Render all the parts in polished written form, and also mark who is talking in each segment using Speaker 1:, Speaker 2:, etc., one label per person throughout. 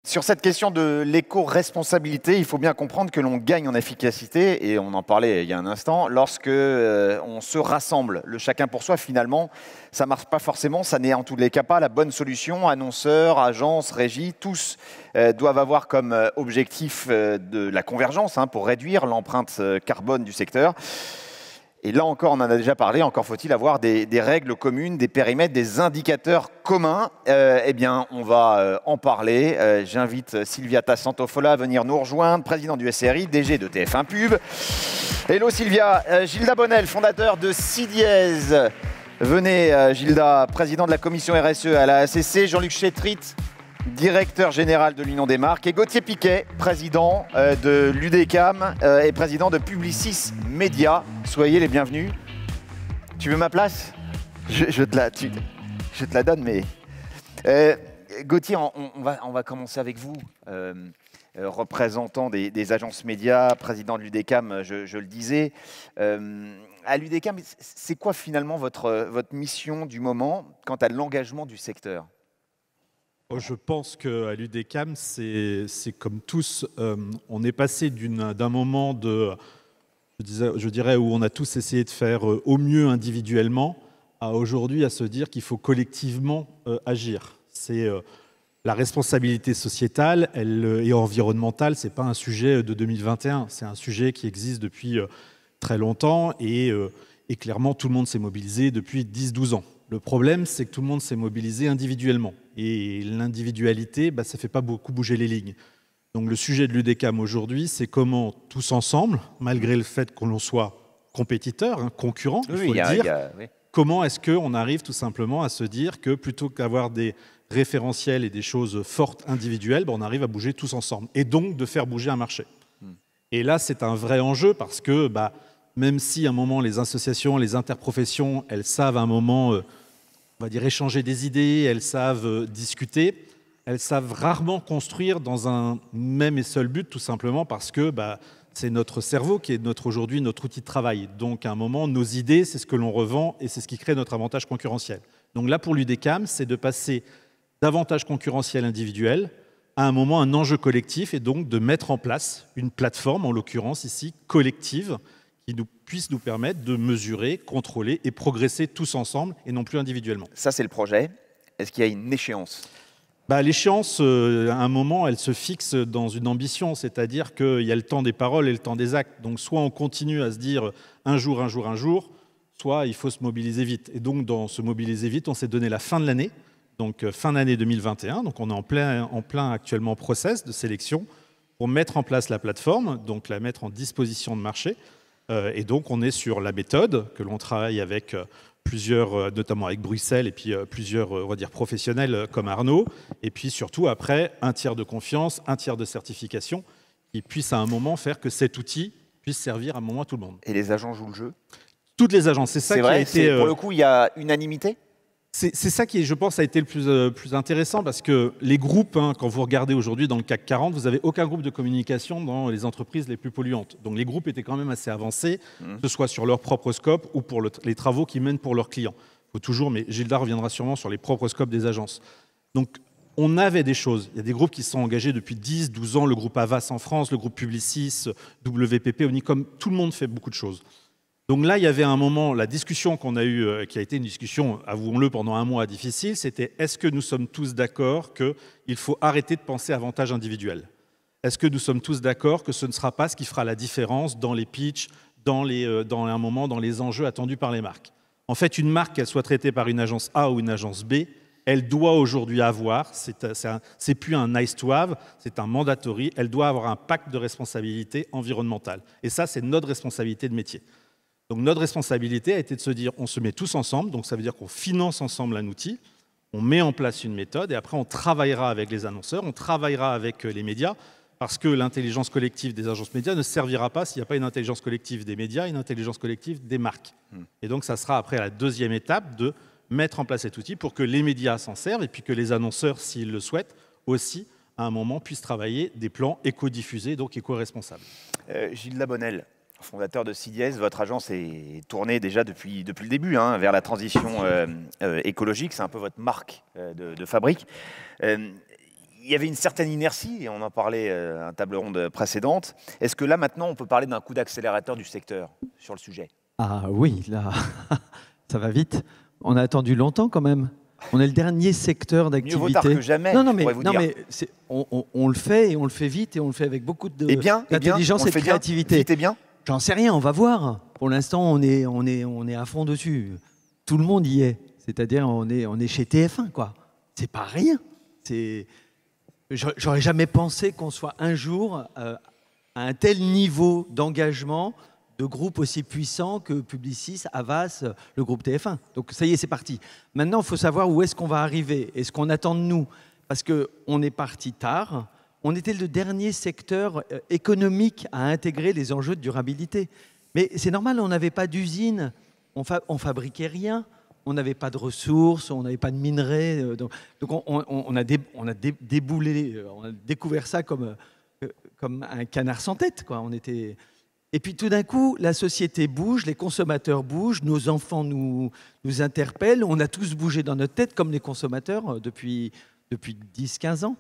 Speaker 1: Sur cette question de l'éco-responsabilité, il faut bien comprendre que l'on gagne en efficacité, et on en parlait il y a un instant, lorsque on se rassemble. Le chacun pour soi, finalement, ça ne marche pas forcément, ça n'est en tous les cas pas la bonne solution. Annonceurs, agences, régies, tous doivent avoir comme objectif de la convergence pour réduire l'empreinte carbone du secteur. Et là encore, on en a déjà parlé, encore faut-il avoir des règles communes, des périmètres, des indicateurs communs. Eh bien, on va en parler. J'invite Sylvia Tassantofola à venir nous rejoindre, présidente du SRI, DG de TF1 Pub. Hello Sylvia, Gilda Bonnel, fondateur de CDiez. Venez Gilda, président de la commission RSE à la ACC, Jean-Luc Chétrit, directeur général de l'Union des marques, et Gauthier Piquet, président de l'UDECAM et président de Publicis Média. Soyez les bienvenus. Tu veux ma place ? je te la donne, mais... Gauthier, on va commencer avec vous. Représentant des agences médias, président de l'UDECAM, je le disais. À l'UDECAM, c'est quoi finalement votre mission du moment quant à l'engagement du secteur ?
Speaker 2: Je pense qu'à l'UDECAM, c'est comme tous, on est passé d'un moment je dirais, où on a tous essayé de faire au mieux individuellement, à aujourd'hui à se dire qu'il faut collectivement agir. C'est la responsabilité sociétale et environnementale, ce n'est pas un sujet de 2021, c'est un sujet qui existe depuis très longtemps et clairement tout le monde s'est mobilisé depuis 10-12 ans. Le problème, c'est que tout le monde s'est mobilisé individuellement. Et l'individualité, ça ne fait pas beaucoup bouger les lignes. Donc le sujet de l'UDECAM aujourd'hui, c'est comment tous ensemble, malgré le fait qu'on soit compétiteurs, concurrents, il faut le dire, comment est-ce qu'on arrive tout simplement à se dire que plutôt qu'avoir des référentiels et des choses fortes individuelles, on arrive à bouger tous ensemble. Et donc de faire bouger un marché. Et là, c'est un vrai enjeu parce que même si à un moment les associations, les interprofessions, elles savent à un moment, on va dire, échanger des idées, elles savent discuter, elles savent rarement construire dans un même et seul but, tout simplement parce que c'est notre cerveau qui est aujourd'hui notre outil de travail. Donc à un moment, nos idées, c'est ce que l'on revend et c'est ce qui crée notre avantage concurrentiel. Donc là, pour l'UDECAM, c'est de passer d'avantage concurrentiel individuel à un moment un enjeu collectif et donc de mettre en place une plateforme, en l'occurrence ici, collective, qui puisse nous permettre de mesurer, contrôler et progresser tous ensemble et non plus individuellement.
Speaker 1: Ça, c'est le projet. Est-ce qu'il y a une échéance ?
Speaker 2: L'échéance, à un moment, elle se fixe dans une ambition, c'est-à-dire qu'il y a le temps des paroles et le temps des actes. Donc soit on continue à se dire un jour, soit il faut se mobiliser vite. Et donc dans se mobiliser vite, on s'est donné la fin de l'année, donc fin d'année 2021. Donc on est en plein actuellement process de sélection pour mettre en place la plateforme, donc la mettre en disposition de marché. Et donc, on est sur la méthode que l'on travaille avec plusieurs, notamment avec Bruxelles, et puis plusieurs, on va dire, professionnels comme Arnaud. Et puis surtout, après, un tiers de confiance, un tiers de certification, qui puisse à un moment faire que cet outil puisse servir à un moment à tout le monde.
Speaker 1: Et les agents jouent le jeu ?
Speaker 2: Toutes les agences, c'est ça qui a été...
Speaker 1: Pour le coup, il y a unanimité ?
Speaker 2: C'est ça qui, je pense, a été le plus intéressant parce que les groupes, quand vous regardez aujourd'hui dans le CAC 40, vous n'avez aucun groupe de communication dans les entreprises les plus polluantes. Donc les groupes étaient quand même assez avancés, que ce soit sur leur propre scope ou pour les travaux qu'ils mènent pour leurs clients. Faut toujours, mais Gilda reviendra sûrement sur les propres scopes des agences. Donc on avait des choses. Il y a des groupes qui se sont engagés depuis 10, 12 ans, le groupe Havas en France, le groupe Publicis, WPP, Unicom, tout le monde fait beaucoup de choses. Donc là, il y avait un moment, la discussion qu'on a eue, qui a été une discussion, avouons-le, pendant un mois difficile, c'était est-ce que nous sommes tous d'accord qu'il faut arrêter de penser avantage individuel ? Est-ce que nous sommes tous d'accord que ce ne sera pas ce qui fera la différence dans les pitchs, dans un moment, dans les enjeux attendus par les marques ? En fait, une marque, qu'elle soit traitée par une agence A ou une agence B, elle doit aujourd'hui avoir, c'est plus un nice to have, c'est un mandatory, elle doit avoir un pacte de responsabilité environnementale. Et ça, c'est notre responsabilité de métier. Donc notre responsabilité a été de se dire, on se met tous ensemble, donc ça veut dire qu'on finance ensemble un outil, on met en place une méthode et après on travaillera avec les annonceurs, on travaillera avec les médias, parce que l'intelligence collective des agences médias ne servira pas s'il n'y a pas une intelligence collective des médias et une intelligence collective des marques. Et donc ça sera après la deuxième étape de mettre en place cet outil pour que les médias s'en servent et puis que les annonceurs, s'ils le souhaitent, aussi à un moment puissent travailler des plans éco-diffusés, donc éco-responsables.
Speaker 1: Gilda Bonnel, fondateur de CDiez, votre agence est tournée déjà depuis le début vers la transition écologique. C'est un peu votre marque de fabrique. Il y avait une certaine inertie, et on en parlait à une table ronde précédente. Est-ce que là, maintenant, on peut parler d'un coup d'accélérateur du secteur sur le sujet?
Speaker 3: Ah oui, là, ça va vite. On a attendu longtemps quand même. On est le dernier secteur d'activité.
Speaker 1: Mieux vaut tard que jamais,
Speaker 3: non,
Speaker 1: je pourrais vous dire.
Speaker 3: mais on le fait, et on le fait vite, et on le fait avec beaucoup d'intelligence et de créativité.
Speaker 1: Vite et bien.
Speaker 3: J'en sais rien, on va voir. Pour l'instant, on est à fond dessus. Tout le monde y est. C'est-à-dire, on est chez TF1, quoi. C'est pas rien. J'aurais jamais pensé qu'on soit un jour à un tel niveau d'engagement de groupes aussi puissants que Publicis, Havas, le groupe TF1. Donc ça y est, c'est parti. Maintenant, il faut savoir où est-ce qu'on va arriver et ce qu'on attend de nous. Parce qu'on est parti tard. On était le dernier secteur économique à intégrer les enjeux de durabilité. Mais c'est normal, on n'avait pas d'usine, on fabriquait rien, on n'avait pas de ressources, on n'avait pas de minerais. Donc on a déboulé, on a découvert ça comme un canard sans tête, quoi. Et puis tout d'un coup, la société bouge, les consommateurs bougent, nos enfants nous interpellent, on a tous bougé dans notre tête comme les consommateurs depuis 10-15 ans.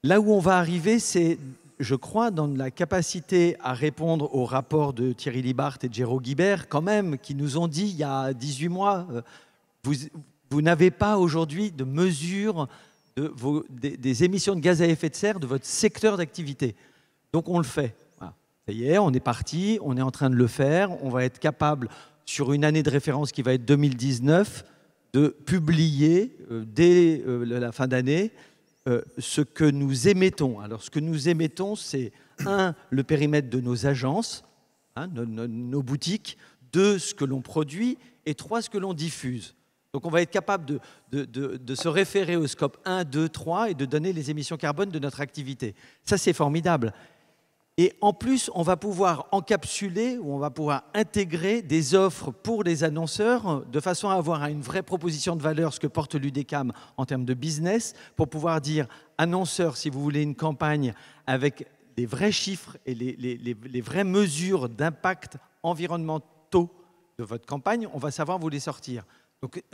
Speaker 3: Là où on va arriver, c'est, je crois, dans la capacité à répondre aux rapports de Thierry Libart et de Géraud Guibert, quand même, qui nous ont dit il y a 18 mois, vous n'avez pas aujourd'hui de mesure des émissions de gaz à effet de serre de votre secteur d'activité. Donc on le fait. Voilà. Ça y est, on est parti, on est en train de le faire. On va être capable, sur une année de référence qui va être 2019, de publier dès la fin d'année ce que nous émettons. Alors, ce que nous émettons, c'est 1, le périmètre de nos agences, nos boutiques, 2, ce que l'on produit, et 3, ce que l'on diffuse. Donc, on va être capable de se référer au scope 1, 2, 3 et de donner les émissions carbone de notre activité. Ça, c'est formidable. Et en plus, on va pouvoir encapsuler ou on va pouvoir intégrer des offres pour les annonceurs de façon à avoir une vraie proposition de valeur, ce que porte l'UDECAM en termes de business, pour pouvoir dire, annonceurs, si vous voulez une campagne avec des vrais chiffres et les vraies mesures d'impact environnementaux de votre campagne, on va savoir vous les sortir.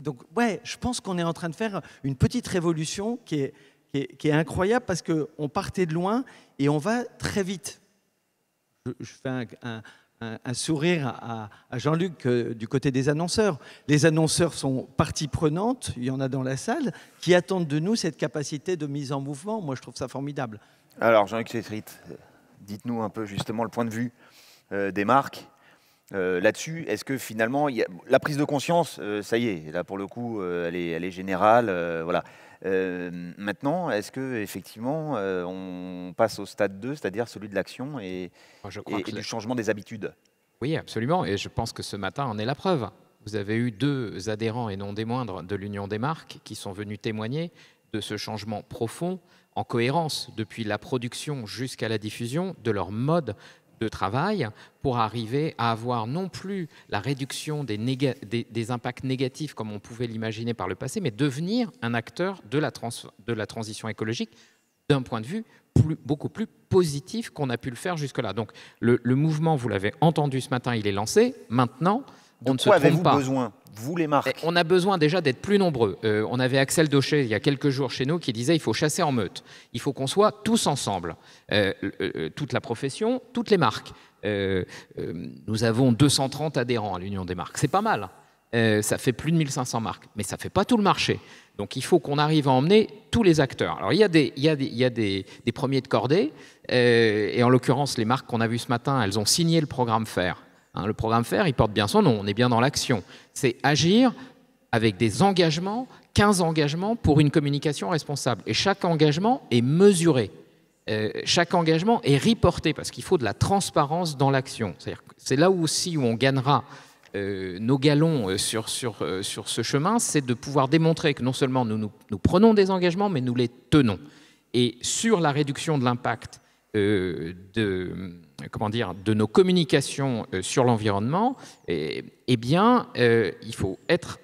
Speaker 3: Donc ouais, je pense qu'on est en train de faire une petite révolution qui est incroyable parce qu'on partait de loin et on va très vite. Je fais un sourire à Jean-Luc du côté des annonceurs. Les annonceurs sont partie prenante, il y en a dans la salle, qui attendent de nous cette capacité de mise en mouvement. Moi, je trouve ça formidable.
Speaker 1: Alors, Jean-Luc Chétrit, dites-nous un peu justement le point de vue des marques là-dessus. Est-ce que finalement, la prise de conscience, ça y est, là pour le coup, elle est générale, voilà. Maintenant, est-ce que effectivement, on passe au stade 2, c'est-à-dire celui de l'action et du changement des habitudes?
Speaker 4: Oui, absolument. Et je pense que ce matin en est la preuve. Vous avez eu 2 adhérents, et non des moindres, de l'Union des marques qui sont venus témoigner de ce changement profond, en cohérence, depuis la production jusqu'à la diffusion, de leur mode de travail, pour arriver à avoir non plus la réduction des impacts négatifs comme on pouvait l'imaginer par le passé, mais devenir un acteur de la transition écologique d'un point de vue beaucoup plus positif qu'on a pu le faire jusque-là. Donc le mouvement, vous l'avez entendu ce matin, il est lancé. Maintenant, on ne se trompe pas.
Speaker 1: Avez-vous besoin, vous les marques?
Speaker 4: On a besoin déjà d'être plus nombreux. On avait Axel Daucher il y a quelques jours chez nous qui disait il faut chasser en meute. Il faut qu'on soit tous ensemble. Toute la profession, toutes les marques. Nous avons 230 adhérents à l'Union des marques. C'est pas mal. Ça fait plus de 1500 marques. Mais ça ne fait pas tout le marché. Donc il faut qu'on arrive à emmener tous les acteurs. Alors il y a des premiers de cordée. Et en l'occurrence, les marques qu'on a vues ce matin, elles ont signé le programme FAIR. Le programme FAIR, il porte bien son nom, on est bien dans l'action. C'est agir avec des engagements, 15 engagements pour une communication responsable. Et chaque engagement est mesuré. Chaque engagement est reporté parce qu'il faut de la transparence dans l'action. C'est là aussi où on gagnera nos galons sur ce chemin, c'est de pouvoir démontrer que non seulement nous prenons des engagements, mais nous les tenons. Et sur la réduction de l'impact de nos communications sur l'environnement, il faut être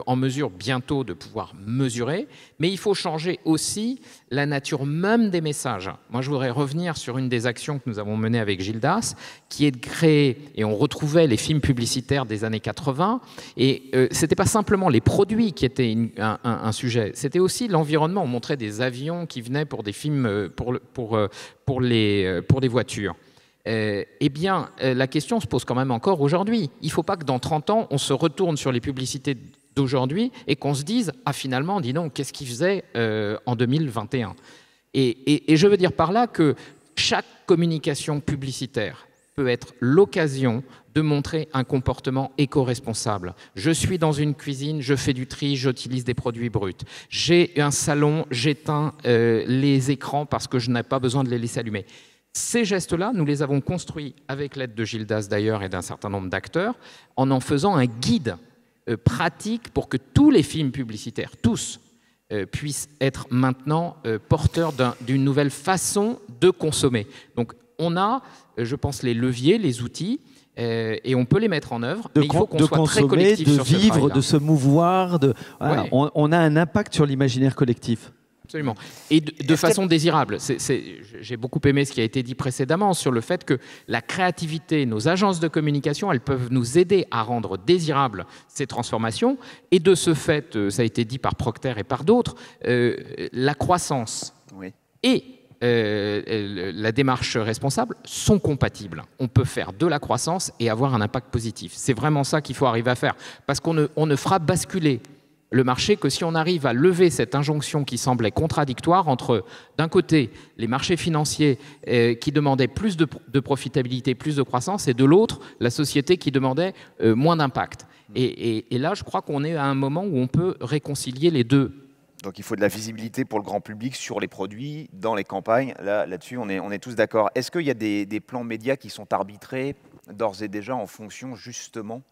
Speaker 4: en mesure bientôt de pouvoir mesurer, mais il faut changer aussi la nature même des messages. Moi, je voudrais revenir sur une des actions que nous avons menées avec Gildas, qui est de créer, et on retrouvait les films publicitaires des années 80, et ce n'était pas simplement les produits qui étaient un sujet, c'était aussi l'environnement. On montrait des avions qui venaient pour des films, pour des voitures. Eh bien, la question se pose quand même encore aujourd'hui. Il ne faut pas que dans 30 ans, on se retourne sur les publicités d'aujourd'hui et qu'on se dise « Ah, finalement, dis donc, qu'est-ce qu'ils faisaient en 2021 ?» Et je veux dire par là que chaque communication publicitaire peut être l'occasion de montrer un comportement éco-responsable. Je suis dans une cuisine, je fais du tri, j'utilise des produits bruts. J'ai un salon, j'éteins les écrans parce que je n'ai pas besoin de les laisser allumer. Ces gestes-là, nous les avons construits avec l'aide de Gildas d'ailleurs et d'un certain nombre d'acteurs, en faisant un guide pratique pour que tous les films publicitaires, tous, puissent être maintenant porteurs d'une nouvelle façon de consommer. Donc on a, je pense, les leviers, les outils, et on peut les mettre en œuvre, mais il faut qu'on soit très collectif sur ce travail-là.
Speaker 3: De vivre, de se mouvoir, voilà, ouais. On a un impact sur l'imaginaire collectif.
Speaker 4: Absolument. Et de façon désirable. J'ai beaucoup aimé ce qui a été dit précédemment sur le fait que la créativité, nos agences de communication, elles peuvent nous aider à rendre désirables ces transformations. Et de ce fait, ça a été dit par Procter et par d'autres, la croissance et la démarche responsable sont compatibles. On peut faire de la croissance et avoir un impact positif. C'est vraiment ça qu'il faut arriver à faire. Parce qu'on ne fera basculer le marché que si on arrive à lever cette injonction qui semblait contradictoire entre, d'un côté, les marchés financiers qui demandaient plus de profitabilité, plus de croissance, et de l'autre, la société qui demandait moins d'impact. Et là, je crois qu'on est à un moment où on peut réconcilier les deux.
Speaker 1: Donc il faut de la visibilité pour le grand public sur les produits, dans les campagnes. Là-dessus, on est tous d'accord. Est-ce qu'il y a des plans médias qui sont arbitrés d'ores et déjà en fonction justement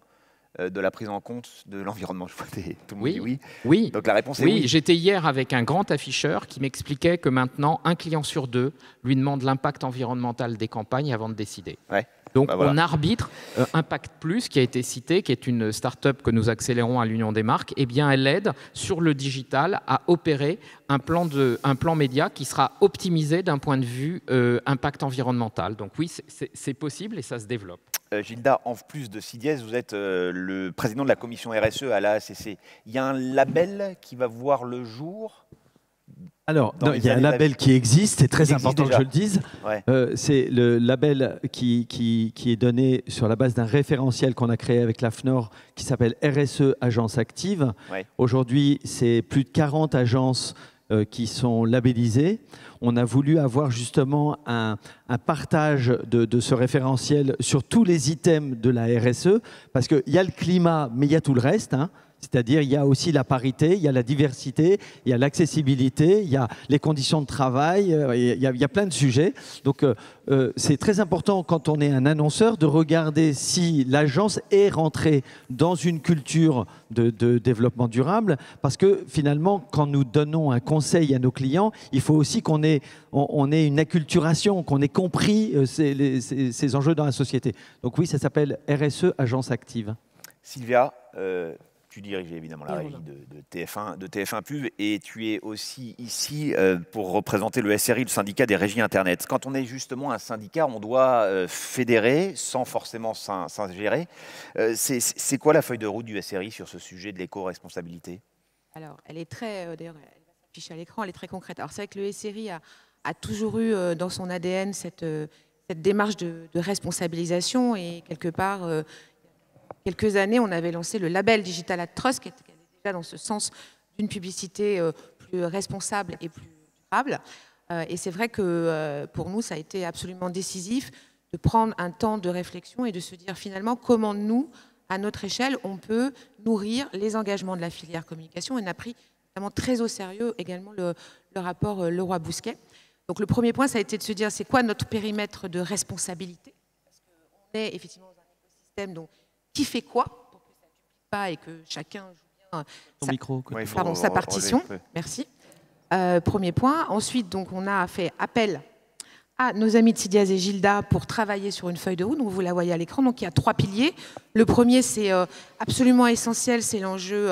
Speaker 1: de la prise en compte de l'environnement? Je vois tout le monde dit oui.
Speaker 4: Oui.
Speaker 1: Donc la réponse est oui.
Speaker 4: J'étais hier avec un grand afficheur qui m'expliquait que maintenant, un client sur deux lui demande l'impact environnemental des campagnes avant de décider.
Speaker 1: Ouais.
Speaker 4: Donc voilà. On arbitre. Impact Plus, qui a été cité, qui est une start-up que nous accélérons à l'Union des marques, eh bien, elle aide sur le digital à opérer un plan média qui sera optimisé d'un point de vue impact environnemental. Donc oui, c'est possible et ça se développe.
Speaker 1: Gilda, en plus de CIDIES, vous êtes le président de la commission RSE à l'AACC. Il y a un label qui va voir le jour?
Speaker 3: Alors, il y a un label qui existe, c'est très important que je le dise.
Speaker 1: Ouais.
Speaker 3: C'est le label qui est donné sur la base d'un référentiel qu'on a créé avec l'AFNOR qui s'appelle RSE Agence Active. Ouais. Aujourd'hui, c'est plus de 40 agences qui sont labellisées. On a voulu avoir justement un partage de ce référentiel sur tous les items de la RSE, parce qu'il y a le climat, mais il y a tout le reste, hein. C'est-à-dire, il y a aussi la parité, il y a la diversité, il y a l'accessibilité, il y a les conditions de travail, il y a plein de sujets. Donc, c'est très important quand on est un annonceur de regarder si l'agence est rentrée dans une culture de développement durable, parce que finalement, quand nous donnons un conseil à nos clients, il faut aussi qu'on ait une acculturation, qu'on ait compris ces enjeux dans la société. Donc oui, ça s'appelle RSE Agence Active.
Speaker 1: Sylvia, tu diriges évidemment la régie de TF1 Pub et tu es aussi ici pour représenter le SRI, le syndicat des régies Internet. Quand on est justement un syndicat, on doit fédérer sans forcément s'ingérer. C'est quoi la feuille de route du SRI sur ce sujet de l'éco-responsabilité?
Speaker 5: Alors, elle est très, d'ailleurs, elle va s'afficher à l'écran, elle est très concrète. Alors, c'est vrai que le SRI a toujours eu dans son ADN cette démarche de responsabilisation et quelque part... quelques années, on avait lancé le label Digital Ad Trust, qui était déjà dans ce sens d'une publicité plus responsable et plus durable. Et c'est vrai que pour nous, ça a été absolument décisif de prendre un temps de réflexion et de se dire finalement comment nous, à notre échelle, on peut nourrir les engagements de la filière communication. Et on a pris notamment très au sérieux également le rapport Leroy-Bousquet. Donc le premier point, ça a été de se dire c'est quoi notre périmètre de responsabilité? Parce qu'on est effectivement dans un écosystème dont qui fait quoi pour que ça ne duplique pas et que chacun joue bien sa partition. Merci. Premier point. Ensuite, donc, on a fait appel à nos amis de Sidiaz et Gilda pour travailler sur une feuille de route. Donc vous la voyez à l'écran. Donc il y a 3 piliers. Le premier, c'est absolument essentiel, c'est l'enjeu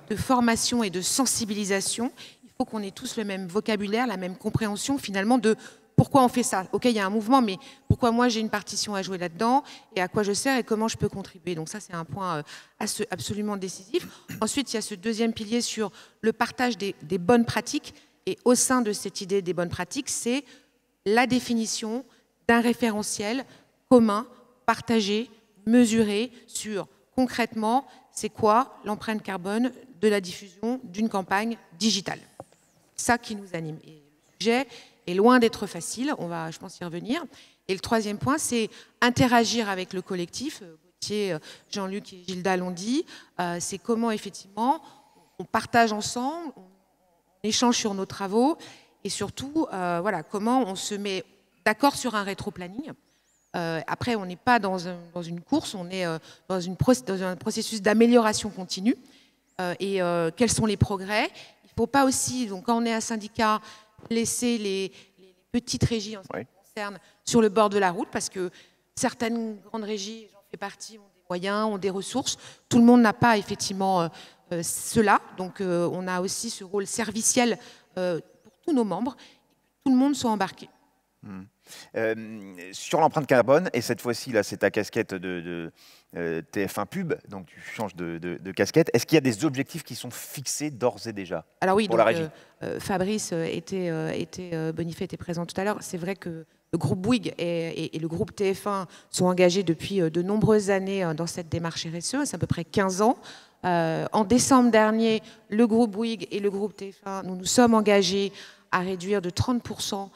Speaker 5: de formation et de sensibilisation. Il faut qu'on ait tous le même vocabulaire, la même compréhension finalement de pourquoi on fait ça. Ok, il y a un mouvement, mais pourquoi moi j'ai une partition à jouer là-dedans et à quoi je sers et comment je peux contribuer. Donc ça, c'est un point absolument décisif. Ensuite, il y a ce deuxième pilier sur le partage des bonnes pratiques. Et au sein de cette idée des bonnes pratiques, c'est la définition d'un référentiel commun, partagé, mesuré sur concrètement, c'est quoi l'empreinte carbone de la diffusion d'une campagne digitale. C'est ça qui nous anime. Et le sujet est loin d'être facile, on va, je pense, y revenir. Et le troisième point, c'est interagir avec le collectif. Gauthier, Jean-Luc et Gilda l'ont dit. C'est comment, effectivement, on partage ensemble, on échange sur nos travaux et surtout, voilà, comment on se met d'accord sur un rétro-planning. Après, on n'est pas dans une course, on est dans un processus d'amélioration continue. Et quels sont les progrès? Il ne faut pas aussi, donc, quand on est un syndicat, laisser les petites régies en ce qui concerne sur le bord de la route, parce que certaines grandes régies, j'en fais partie, ont des moyens, ont des ressources. Tout le monde n'a pas effectivement cela. Donc on a aussi ce rôle serviciel pour tous nos membres, tout le monde soit embarqué.
Speaker 1: Sur l'empreinte carbone, et cette fois-ci, là, c'est ta casquette de TF1 Pub, donc tu changes de casquette. Est-ce qu'il y a des objectifs qui sont fixés d'ores et déjà?
Speaker 5: Alors oui,
Speaker 1: pour
Speaker 5: donc,
Speaker 1: la régie.
Speaker 5: Fabrice Bonifay était présent tout à l'heure. C'est vrai que le groupe Bouygues et le groupe TF1 sont engagés depuis de nombreuses années dans cette démarche RSE, c'est à peu près 15 ans. En décembre dernier, le groupe Bouygues et le groupe TF1, nous nous sommes engagés à réduire de 30%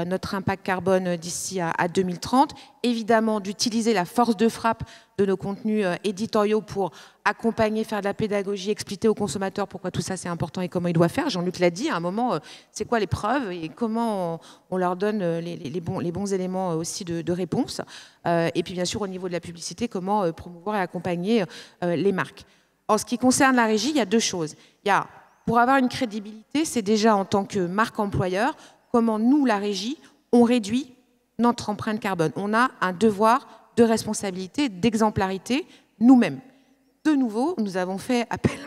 Speaker 5: notre impact carbone d'ici à 2030. Évidemment, d'utiliser la force de frappe de nos contenus éditoriaux pour accompagner, faire de la pédagogie, expliquer aux consommateurs pourquoi tout ça c'est important et comment ils doivent faire. Jean-Luc l'a dit, à un moment, c'est quoi les preuves et comment on leur donne les bons éléments aussi de réponse. Et puis bien sûr, au niveau de la publicité, comment promouvoir et accompagner les marques. En ce qui concerne la régie, il y a 2 choses. Il y a, pour avoir une crédibilité, c'est déjà en tant que marque employeur, comment nous, la régie, on réduit notre empreinte carbone. On a un devoir de responsabilité, d'exemplarité, nous-mêmes. De nouveau, nous avons fait appel,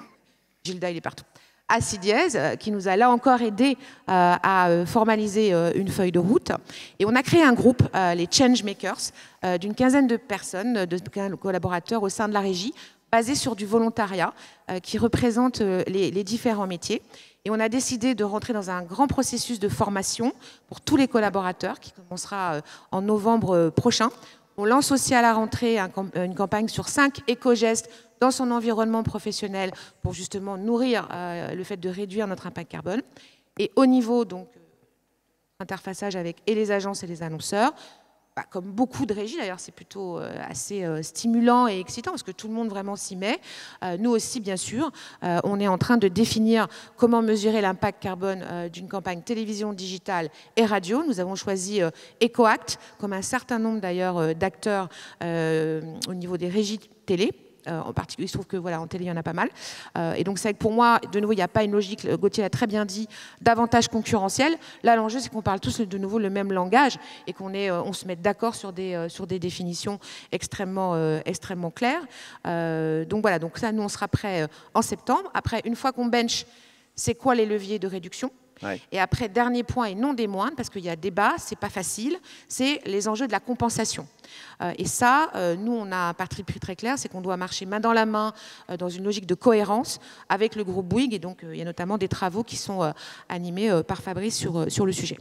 Speaker 5: Gilda, il est partout, à Sidiaz, qui nous a là encore aidé à formaliser une feuille de route. Et on a créé un groupe, les Changemakers, d'une quinzaine de personnes, de collaborateurs au sein de la régie, basé sur du volontariat, qui représente les différents métiers. Et on a décidé de rentrer dans un grand processus de formation pour tous les collaborateurs, qui commencera en novembre prochain. On lance aussi à la rentrée une campagne sur 5 éco-gestes dans son environnement professionnel pour justement nourrir le fait de réduire notre impact carbone. Et au niveau donc interfaçage avec et les agences et les annonceurs, comme beaucoup de régies, d'ailleurs, c'est plutôt assez stimulant et excitant parce que tout le monde vraiment s'y met. Nous aussi, bien sûr, on est en train de définir comment mesurer l'impact carbone d'une campagne télévision, digitale et radio. Nous avons choisi EcoAct, comme un certain nombre d'ailleurs d'acteurs au niveau des régies télé. En particulier, il se trouve que voilà, en télé, il y en a pas mal. Et donc, c'est vrai que pour moi, de nouveau, il n'y a pas une logique, Gauthier l'a très bien dit, d'avantage concurrentiel. Là, l'enjeu, c'est qu'on parle tous de nouveau le même langage et on se mette d'accord sur des définitions extrêmement claires. Donc voilà, donc ça, nous, on sera prêts en septembre. Après, une fois qu'on bench, c'est quoi les leviers de réduction ? Ouais. Et après, dernier point et non des moindres, parce qu'il y a débat, c'est pas facile, c'est les enjeux de la compensation. Et ça, nous, on a un parti pris très clair, c'est qu'on doit marcher main dans la main dans une logique de cohérence avec le groupe Bouygues. Et donc, il y a notamment des travaux qui sont animés par Fabrice sur le sujet.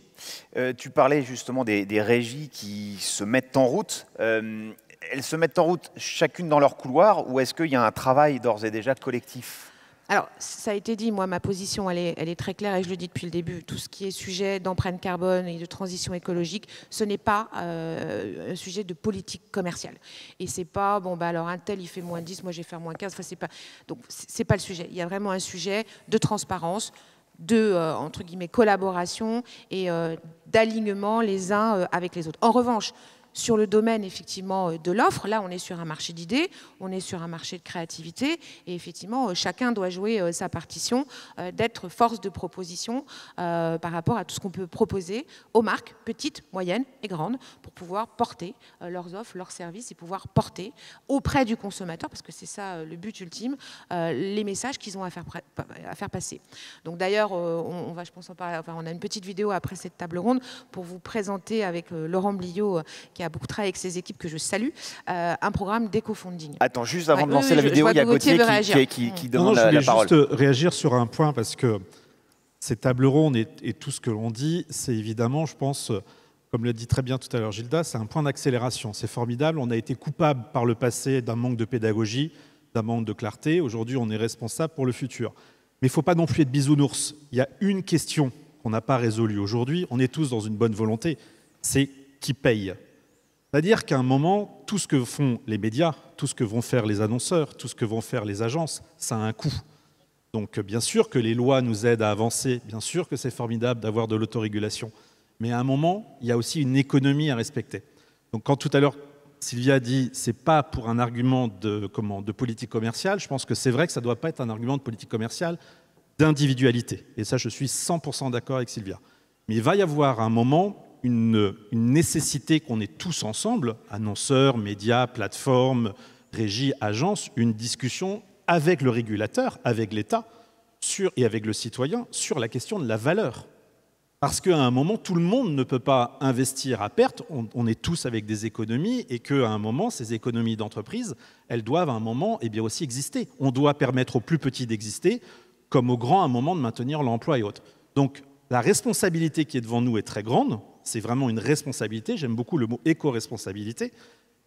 Speaker 1: Tu parlais justement des régies qui se mettent en route. Elles se mettent en route chacune dans leur couloir, ou est-ce qu'il y a un travail d'ores et déjà collectif ?
Speaker 5: Alors, ça a été dit, moi, ma position, elle est très claire et je le dis depuis le début. Tout ce qui est sujet d'empreinte carbone et de transition écologique, ce n'est pas un sujet de politique commerciale. Et c'est pas, bon, bah alors un tel, il fait moins 10, moi, je vais faire moins 15. Enfin, c'est pas... Donc, c'est pas le sujet. Il y a vraiment un sujet de transparence, de, entre guillemets, collaboration et d'alignement les uns avec les autres. En revanche, sur le domaine effectivement de l'offre. Là, on est sur un marché d'idées, on est sur un marché de créativité, et effectivement, chacun doit jouer sa partition, d'être force de proposition par rapport à tout ce qu'on peut proposer aux marques, petites, moyennes et grandes, pour pouvoir porter leurs offres, leurs services et pouvoir porter auprès du consommateur, parce que c'est ça le but ultime, les messages qu'ils ont à faire passer. Donc d'ailleurs, on va, je pense, en parler. Enfin, on a une petite vidéo après cette table ronde pour vous présenter avec Laurent Bliot, qui a beaucoup travaillé avec ses équipes, que je salue, un programme d'éco-funding.
Speaker 1: Attends, juste avant de lancer la vidéo, il y a Gauthier qui demande la parole.
Speaker 2: Je voulais juste réagir sur un point, parce que ces tables rondes et tout ce que l'on dit, c'est évidemment, je pense, comme l'a dit très bien tout à l'heure Gilda, c'est un point d'accélération. C'est formidable. On a été coupable par le passé d'un manque de pédagogie, d'un manque de clarté. Aujourd'hui, on est responsable pour le futur. Mais il ne faut pas non plus être bisounours. Il y a une question qu'on n'a pas résolue aujourd'hui. On est tous dans une bonne volonté. C'est qui paye. C'est-à-dire qu'à un moment, tout ce que font les médias, tout ce que vont faire les annonceurs, tout ce que vont faire les agences, ça a un coût. Donc bien sûr que les lois nous aident à avancer, bien sûr que c'est formidable d'avoir de l'autorégulation. Mais à un moment, il y a aussi une économie à respecter. Donc quand tout à l'heure, Sylvia dit c'est pas pour un argument de politique commerciale, je pense que c'est vrai que ça ne doit pas être un argument de politique commerciale d'individualité. Et ça, je suis 100% d'accord avec Sylvia. Mais il va y avoir à un moment une nécessité qu'on ait tous ensemble, annonceurs, médias, plateformes, régies, agences, une discussion avec le régulateur, avec l'État et avec le citoyen sur la question de la valeur. Parce qu'à un moment, tout le monde ne peut pas investir à perte, on est tous avec des économies, et qu'à un moment, ces économies d'entreprise, elles doivent à un moment aussi exister. On doit permettre aux plus petits d'exister, comme aux grands à un moment de maintenir l'emploi et autres. Donc la responsabilité qui est devant nous est très grande, c'est vraiment une responsabilité, j'aime beaucoup le mot éco-responsabilité,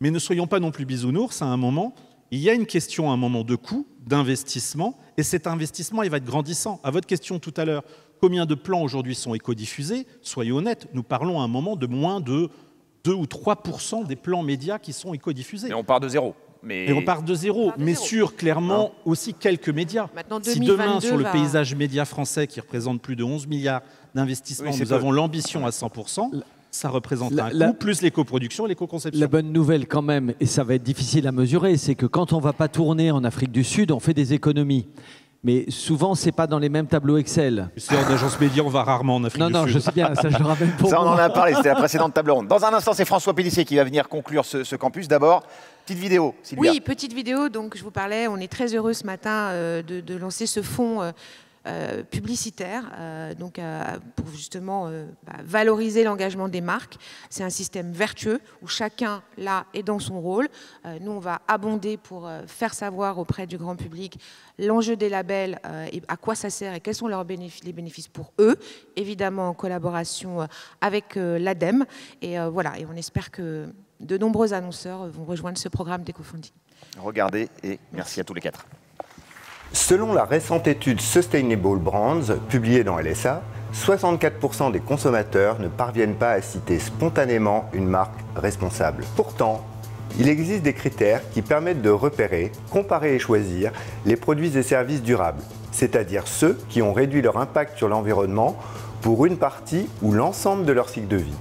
Speaker 2: mais ne soyons pas non plus bisounours, à un moment, il y a une question à un moment de coût, d'investissement, et cet investissement, il va être grandissant. À votre question tout à l'heure, combien de plans aujourd'hui sont éco-diffusés? Soyez honnêtes, nous parlons à un moment de moins de 2 ou 3% des plans médias qui sont éco-diffusés.
Speaker 1: Et on part de zéro.
Speaker 2: Et on part de zéro, mais sur clairement aussi quelques médias. Si demain, sur le paysage média français, qui représente plus de 11 milliards d'investissements, nous avons l'ambition à 100%, ça représente un coût, plus l'éco-production et l'éco-conception.
Speaker 3: La bonne nouvelle quand même, et ça va être difficile à mesurer, c'est que quand on ne va pas tourner en Afrique du Sud, on fait des économies. Mais souvent, ce n'est pas dans les mêmes tableaux Excel.
Speaker 2: C'est en agence média, on va rarement en Afrique du Sud.
Speaker 3: Non, je sais bien, ça je le rappelle pour
Speaker 1: ça, on
Speaker 3: moi.
Speaker 1: en a parlé, c'était la précédente table ronde. Dans un instant, c'est François Pélissier qui va venir conclure ce campus. D'abord, petite vidéo, Sylvia.
Speaker 5: Oui, petite vidéo. Donc, je vous parlais, on est très heureux ce matin de lancer ce fonds publicitaire, pour justement valoriser l'engagement des marques. C'est un système vertueux où chacun là est dans son rôle. Nous, on va abonder pour faire savoir auprès du grand public l'enjeu des labels et à quoi ça sert et quels sont les bénéfices pour eux, évidemment en collaboration avec l'ADEME. Et voilà, et on espère que de nombreux annonceurs vont rejoindre ce programme d'éco-funding.
Speaker 1: Regardez et merci à tous les quatre.
Speaker 6: Selon la récente étude Sustainable Brands, publiée dans LSA, 64% des consommateurs ne parviennent pas à citer spontanément une marque responsable. Pourtant, il existe des critères qui permettent de repérer, comparer et choisir les produits et services durables, c'est-à-dire ceux qui ont réduit leur impact sur l'environnement pour une partie ou l'ensemble de leur cycle de vie.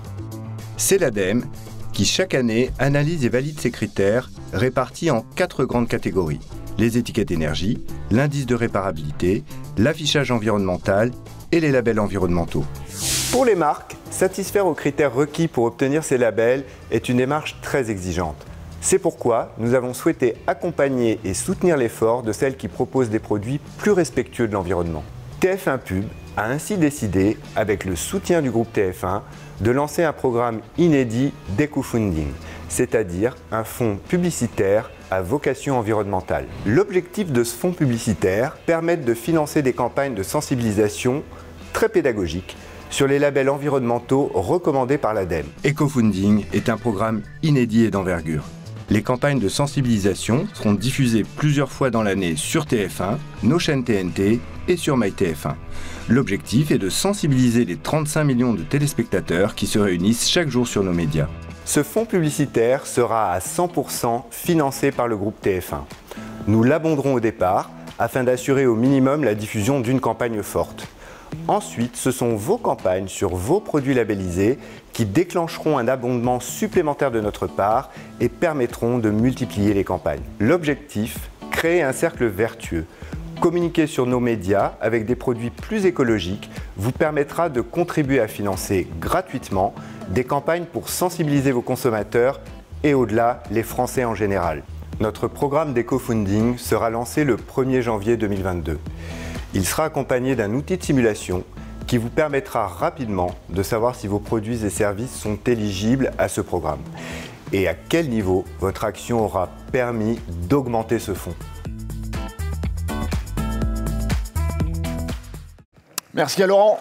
Speaker 6: C'est l'ADEME qui, chaque année, analyse et valide ces critères répartis en 4 grandes catégories. Les étiquettes énergie, l'indice de réparabilité, l'affichage environnemental et les labels environnementaux. Pour les marques, satisfaire aux critères requis pour obtenir ces labels est une démarche très exigeante. C'est pourquoi nous avons souhaité accompagner et soutenir l'effort de celles qui proposent des produits plus respectueux de l'environnement. TF1 Pub a ainsi décidé, avec le soutien du groupe TF1, de lancer un programme inédit d'éco-funding, c'est-à-dire un fonds publicitaire à vocation environnementale. L'objectif de ce fonds publicitaire permet de financer des campagnes de sensibilisation très pédagogiques sur les labels environnementaux recommandés par l'ADEME. EcoFunding est un programme inédit et d'envergure. Les campagnes de sensibilisation seront diffusées plusieurs fois dans l'année sur TF1, nos chaînes TNT et sur MyTF1. L'objectif est de sensibiliser les 35 millions de téléspectateurs qui se réunissent chaque jour sur nos médias. Ce fonds publicitaire sera à 100% financé par le groupe TF1. Nous l'abonderons au départ afin d'assurer au minimum la diffusion d'une campagne forte. Ensuite, ce sont vos campagnes sur vos produits labellisés qui déclencheront un abondement supplémentaire de notre part et permettront de multiplier les campagnes. L'objectif, créer un cercle vertueux. Communiquer sur nos médias avec des produits plus écologiques vous permettra de contribuer à financer gratuitement des campagnes pour sensibiliser vos consommateurs et au-delà, les Français en général. Notre programme d'éco-funding sera lancé le 1er janvier 2022. Il sera accompagné d'un outil de simulation qui vous permettra rapidement de savoir si vos produits et services sont éligibles à ce programme et à quel niveau votre action aura permis d'augmenter ce fonds.
Speaker 1: Merci à Laurent.